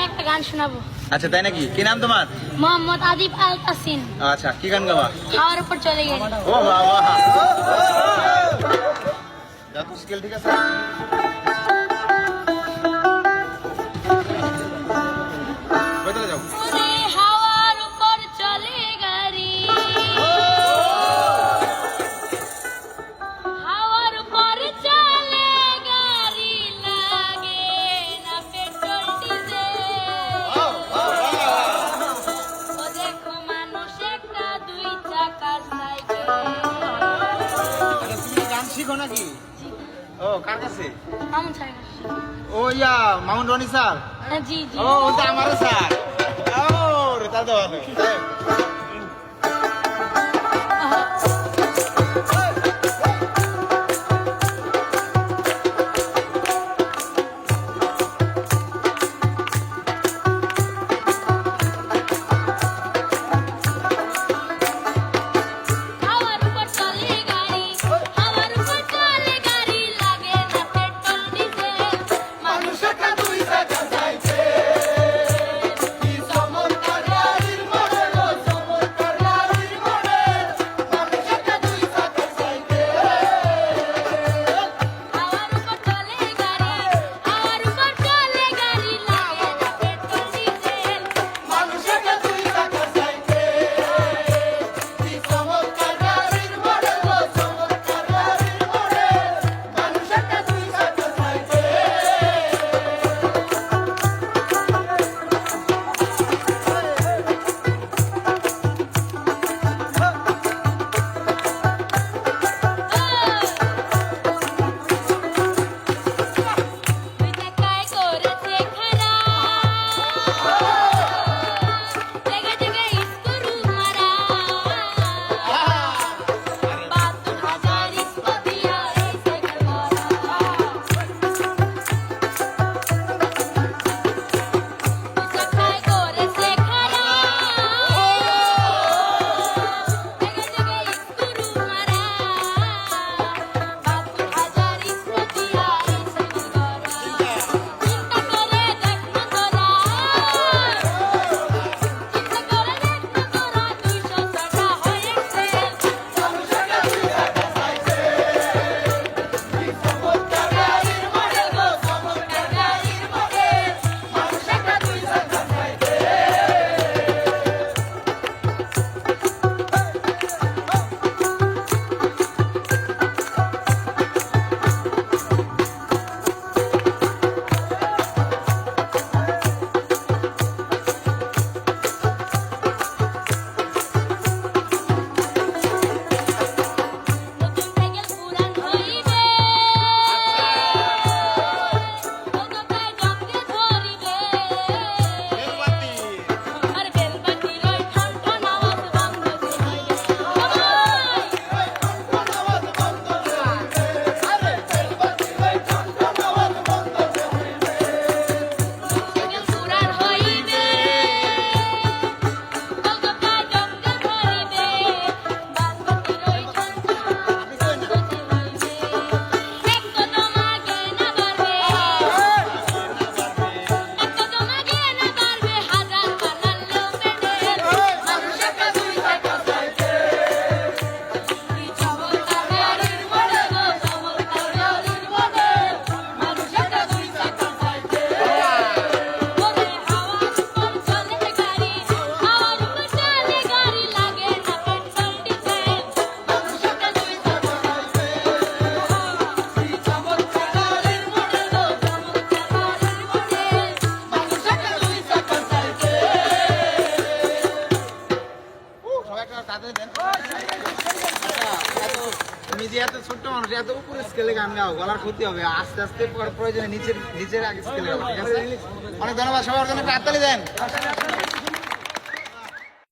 একটা গান শোনাবো। আচ্ছা তাই নাকি? কি নাম তোমার? মোহাম্মদ আদিব আল তাসিন। আচ্ছা কি গান গাবা? হাওয়ার উপর চলে গেল। ও বাবা, যত স্কেল ঠিক আছে। কোথায় যাও? ওরে হাওয়ার উপর চলে গাড়ি, হাওয়ার উপর চলে গাড়ি, লাগে না পেট্রোল ডিজেল। ও দেখো মানুষ একটা দুই চাকার সাইকেল। তুমি গান শিখো নাকি? ও কার কাছে? মামুন স্যার। ও ইয়া মাউন্ট রনি স্যার। জি জি। ও ওটা আমারও স্যার। ও রে তা তো ভালো। হাওয়ার উপর চলে গাড়ি, হাওয়ার উপর চলে গাড়ি, লাগে না পেট্রোল ডিজেল। মানুষ একটা দুই চাকার সাইকেল। কি চমৎকার গাড়ির মডেল, ও চমৎকার গাড়ির মডেল। মানুষ একটা দুই চাকার সাইকেল। হাওয়ার উপর চলে গাড়ি, হাওয়ার উপর চলে গাড়ি, লাগে না পেট্রোল ডিজেল। মানুষ একটা দুই চাকার সাইকেল। কি চমৎকার গাড়ির মডেল, ও চমৎকার গাড়ির মডেল। মানুষ একটা দুই চাকার সাইকেল। তুই টাকায় করেছে খারাপ, জায়গায় জায়গায় স্ক্রু মারা, ৭২,০০০ স্ক্রু দিয়া এই সাইকেল করা। তুই টাকায় করেছে খারাপ, জায়গায় জায়গায় স্ক্রু মারা, ৭২,০০০ স্ক্রু দিয়া এই সাইকেল করা। চিন্তা করে দেখ না তোরা, চিন্তা করে দেখ না তোরা, ২০০ টাকা হয়েছে মানুষ একটা দুই চাকার সাইকেল। কি চমৎকার গাড়ির মডেল, গো চমৎকার গাড়ির মডেল। মানুষ একটা দুই চাকার সাইকেল। নতুন সাইকেল পুরান হইবে, কলকাতায় জঙ্গে ধরিবে। আর বেলবাতির ওই ঠন ঠন আওয়াজ বন্ধ হইবে। সাইকেল পুরান হইবে, কলকাতায় জঙ্গে ধরিবে। বাসবাতির ওই ঠন ঠন আওয়াজ বন্ধ হইবে। এক কদম আগে না বাড়বে, এক কদম আগে না বাড়বে, হাজার বানালেও পেডেল। মানুষ একটা দুই চাকার সাইকেল। কি চমৎকার গাড়ির মডেল, ও চমৎকার গাড়ির মডেল। মানুষ একটা দুই চাকার সাইকেল। ওরে হাওয়ার উপর চলে গাড়ি, হাওয়ার উপর চলে গাড়ি, লাগে না পেট্রোল ডিজেল। মানুষ একটা দুই চাকার সাইকেল। কি চমৎকার গাড়ির মডেল, ও চমৎকার গাড়ির মডেল। মানুষ একটা দুই চাকার সাইকেল। সবাই একটা তাদের দেন। তুমি যে এত ছোট্ট মানুষ, এত উপরে স্কেলে গান গাও, গলার ক্ষতি হবে। আস্তে আস্তে প্রয়োজনে নিচের নিচের আগে স্কেলে গাও, ঠিক আছে? অনেক ধন্যবাদ, সবার জন্য একটা হাততালি দেন।